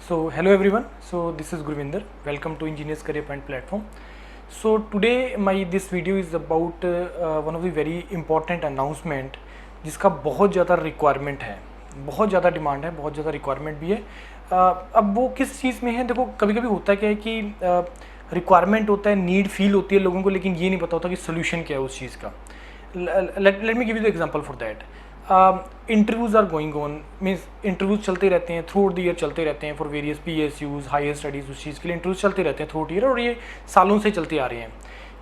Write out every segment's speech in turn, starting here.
So hello everyone. So this is Gurvinder. Welcome to Engineers Career Point platform. So today this video is about one of the very important announcement जिसका बहुत ज़्यादा requirement है, बहुत ज़्यादा demand है, बहुत ज़्यादा रिक्वायरमेंट भी है। अब वो किस चीज़ में है, देखो कभी कभी होता है क्या है कि रिक्वायरमेंट होता है, नीड फील होती है लोगों को, लेकिन ये नहीं पता होता कि सोल्यूशन क्या है उस चीज़ का। Let me give you the example for that. Interviews are going on, means interviews चलते रहते हैं, थ्रू आउट द ईयर चलते रहते हैं for various PSUs, higher studies, उस चीज़ के लिए इंटरव्यूज़ चलते रहते हैं थ्रू आउट ईयर, और ये सालों से चलते आ रहे हैं।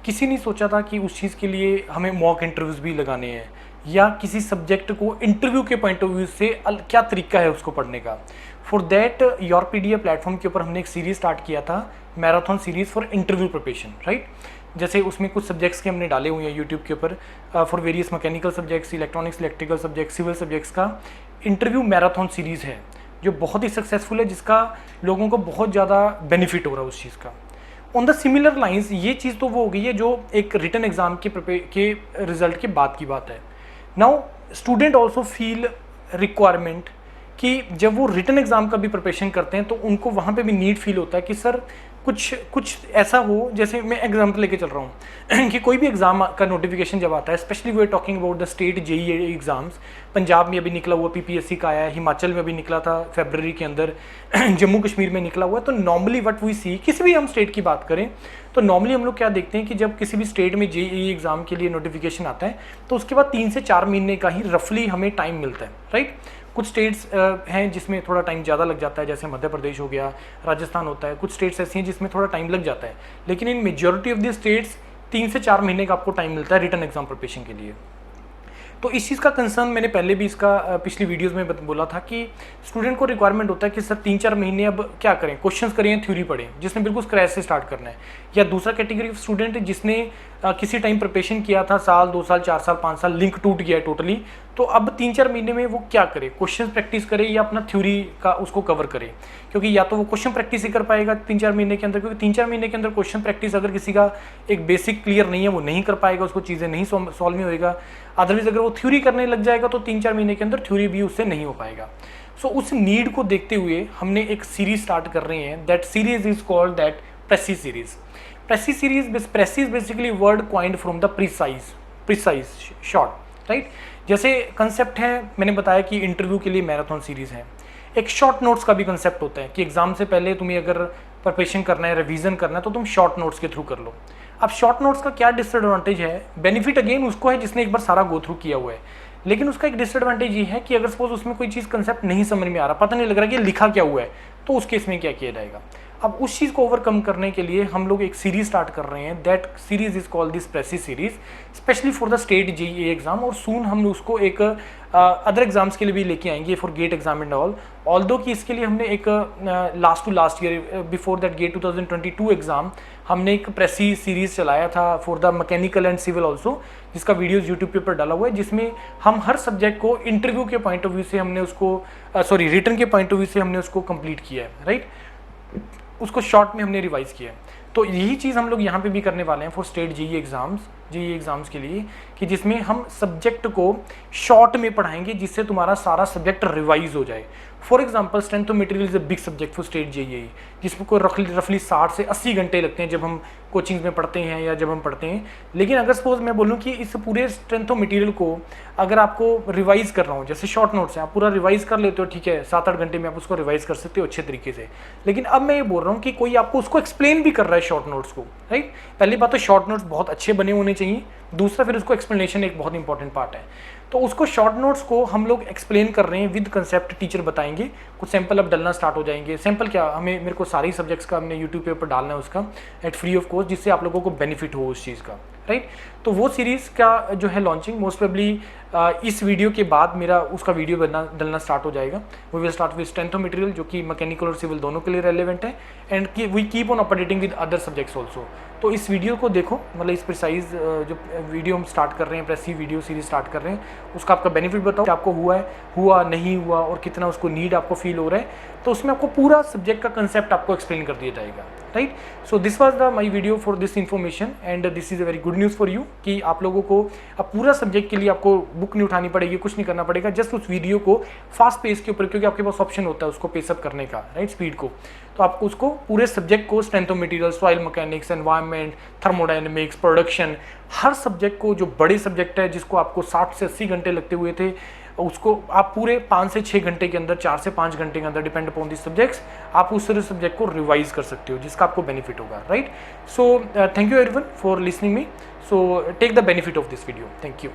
किसी ने सोचा था कि उस चीज़ के लिए हमें मॉक इंटरव्यूज़ भी लगाने हैं, या किसी सब्जेक्ट को इंटरव्यू के पॉइंट ऑफ व्यू से क्या तरीका है उसको पढ़ने का। फॉर दैट योरपीडिया प्लेटफॉर्म के ऊपर हमने एक सीरीज़ स्टार्ट किया था, marathon series for interview preparation, right. जैसे उसमें कुछ सब्जेक्ट्स के हमने डाले हुए हैं यूट्यूब के ऊपर for various mechanical subjects, electronics, electrical subjects, civil subjects का इंटरव्यू मैराथन सीरीज़ है जो बहुत ही सक्सेसफुल है, जिसका लोगों को बहुत ज़्यादा बेनिफिट हो रहा है उस चीज़ का। ऑन द सिमिलर लाइंस ये चीज़ तो वो हो गई है जो एक रिटन एग्ज़ाम के रिजल्ट के बाद की बात है। Now student also feel requirement कि जब वो रिटन एग्ज़ाम का भी प्रिपरेशन करते हैं तो उनको वहाँ पे भी नीड फील होता है कि सर कुछ ऐसा हो। जैसे मैं एग्जाम्पल लेके चल रहा हूँ कि कोई भी एग्ज़ाम का नोटिफिकेशन जब आता है, specially we are talking about the state JEE exams, Punjab में अभी निकला हुआ PPSC का आया है, हिमाचल में अभी निकला था फरवरी के अंदर, जम्मू कश्मीर में निकला हुआ है। तो नॉर्मली व्हाट वी सी, किसी भी हम स्टेट की बात करें तो नॉर्मली हम लोग क्या देखते हैं कि जब किसी भी स्टेट में JEE एग्ज़ाम के लिए नोटिफिकेशन आता है तो उसके बाद 3 से 4 महीने का ही रफली हमें टाइम मिलता है, राइट। कुछ स्टेट्स हैं जिसमें थोड़ा टाइम ज़्यादा लग जाता है, जैसे मध्य प्रदेश हो गया, राजस्थान होता है। कुछ स्टेट्स ऐसी हैं जिसमें थोड़ा टाइम लग जाता है, लेकिन इन मेजॉरिटी ऑफ द स्टेट्स 3 से 4 महीने का आपको टाइम मिलता है रिटन एग्जाम प्रिपरेशन के लिए। तो इस चीज़ का कंसर्न मैंने पहले भी इसका पिछली वीडियोस में बोला था कि स्टूडेंट को रिक्वायरमेंट होता है कि सर 3-4 महीने अब क्या करें, क्वेश्चंस करें, थ्योरी पढ़ें, जिसने बिल्कुल स्क्रैच से स्टार्ट करना है। या दूसरा कैटेगरी ऑफ स्टूडेंट जिसने किसी टाइम प्रिपरेशन किया था, साल 2 साल 4 साल 5 साल, लिंक टूट गया है टोटली, तो अब 3-4 महीने में वो क्या करे, क्वेश्चन प्रैक्टिस करे या अपना थ्योरी का उसको कवर करे। क्योंकि या तो वो क्वेश्चन प्रैक्टिस ही कर पाएगा 3-4 महीने के अंदर, क्योंकि 3-4 महीने के अंदर क्वेश्चन प्रैक्टिस अगर किसी का एक बेसिक क्लियर नहीं है वो नहीं कर पाएगा, उसको चीज़ें नहीं सॉल्व नहीं होएगा। अदरवाइज अगर वो थ्योरी करने लग जाएगा तो 3-4 महीने के अंदर थ्योरी भी उससे नहीं हो पाएगा। सो उस नीड को देखते हुए हमने एक सीरीज स्टार्ट कर रहे हैं। That series is called that precis series. Precis basically word coined from the precise short, right. जैसे कंसेप्ट है, मैंने बताया कि इंटरव्यू के लिए मैराथन सीरीज है। एक शॉर्ट नोट्स का भी कंसेप्ट होता है कि एग्जाम से पहले तुम्हें अगर प्रिपरेशन करना है, रिवीजन करना है, तो तुम शॉर्ट नोट्स के थ्रू कर लो। अब शॉर्ट नोट्स का क्या डिसएडवांटेज है, बेनिफिट अगेन उसको है जिसने एक बार सारा गो थ्रू किया हुआ है, लेकिन उसका एक डिसएडवांटेज ये है कि अगर सपोज उसमें कोई चीज़ कंसेप्ट नहीं समझ में आ रहा, पता नहीं लग रहा कि लिखा क्या हुआ है, तो उस केस में क्या किया जाएगा। अब उस चीज़ को ओवरकम करने के लिए हम लोग एक सीरीज स्टार्ट कर रहे हैं। That series is called this precis series, specially for the state JEE exam, और सून हम उसको एक अदर एग्जाम्स के लिए भी लेके आएंगे for GATE exam and all though कि इसके लिए हमने एक last to last year before that GATE 2022 exam हमने एक प्रेसी सीरीज चलाया था for the mechanical and civil also, जिसका वीडियोस यूट्यूब पे ऊपर डाला हुआ है, जिसमें हम हर सब्जेक्ट को इंटरव्यू के पॉइंट ऑफ व्यू से हमने उसको रिटन के पॉइंट ऑफ व्यू से हमने उसको कंप्लीट किया है, राइट। उसको शॉर्ट में हमने रिवाइज किया है। तो यही चीज़ हम लोग यहाँ पे भी करने वाले हैं फॉर स्टेट JEE एग्ज़ाम्स के लिए, कि जिसमें हम सब्जेक्ट को शॉर्ट में पढ़ाएंगे जिससे तुम्हारा सारा सब्जेक्ट रिवाइज हो जाए। For example strength of material is a big subject for state JEE, जिसमें को रफली 60 से 80 घंटे लगते हैं जब हम कोचिंग में पढ़ते हैं या जब हम पढ़ते हैं। लेकिन अगर सपोज मैं बोलूँ कि इस पूरे स्ट्रेंथ ऑफ मटेरियल को अगर आपको रिवाइज कर रहा हूँ, जैसे शॉर्ट नोट्स हैं, आप पूरा रिवाइज कर लेते हो, ठीक है, 7-8 घंटे में आप उसको रिवाइज कर सकते हो अच्छे तरीके से। लेकिन अब मैं ये बोल रहा हूँ कि कोई आपको उसको एक्सप्लेन भी कर रहा है शॉर्ट नोट्स को, राइट। पहली बात तो शॉर्ट नोट्स बहुत अच्छे बने होने चाहिए, दूसरा फिर उसको एक्सप्लेनेशन एक बहुत इंपॉर्टेंट पार्ट है। तो उसको शॉर्ट नोट्स को हम लोग एक्सप्लेन कर रहे हैं विद कंसेप्ट, टीचर बताएंगे, कुछ सैंपल अब डलना स्टार्ट हो जाएंगे। सैंपल क्या, मेरे को सारे सब्जेक्ट्स का हमने यूट्यूब पे ऊपर डालना है उसका एट फ्री ऑफ कॉस्ट, जिससे आप लोगों को बेनिफिट हो उस चीज़ का, राइट। तो वो सीरीज़ का जो है लॉन्चिंग मोस्ट प्रोबेबली इस वीडियो के बाद मेरा उसका वीडियो डलना स्टार्ट हो जाएगा। We will start with strength of material, जो कि मैकेनिकल और सिविल दोनों के लिए रेलिवेंट है, and we keep on updating with other subjects also. तो इस वीडियो को देखो, मतलब इस प्रिसाइज जो वीडियो हम स्टार्ट कर रहे हैं, प्रेसी वीडियो सीरीज स्टार्ट कर रहे हैं, उसका आपका बेनिफिट बताओ कि आपको हुआ नहीं हुआ और कितना उसको नीड आपको फील हो रहा है। तो उसमें आपको पूरा सब्जेक्ट का कंसेप्ट आपको एक्सप्लेन कर दिया जाएगा, right. So this was the my video for this information and this is a very good news for you कि आप लोगों को अब पूरा सब्जेक्ट के लिए आपको बुक नहीं उठानी पड़ेगी, कुछ नहीं करना पड़ेगा, जस्ट उस वीडियो को फास्ट पेस के ऊपर, क्योंकि आपके पास ऑप्शन होता है उसको पेसअप करने का, राइट, स्पीड को। तो आपको उसको पूरे सब्जेक्ट को, strength of material, soil mechanics, environment, thermodynamics, production, her subject को, जो बड़े सब्जेक्ट है जिसको आपको 60 से 80 घंटे लगते हुए थे, उसको आप पूरे 5 से 6 घंटे के अंदर, 4 से 5 घंटे के अंदर, डिपेंड अपॉन दिस सब्जेक्ट्स, आप उस सारे सब्जेक्ट को रिवाइज कर सकते हो, जिसका आपको बेनिफिट होगा, right. So thank you everyone for listening me. So take the benefit of this video. Thank you.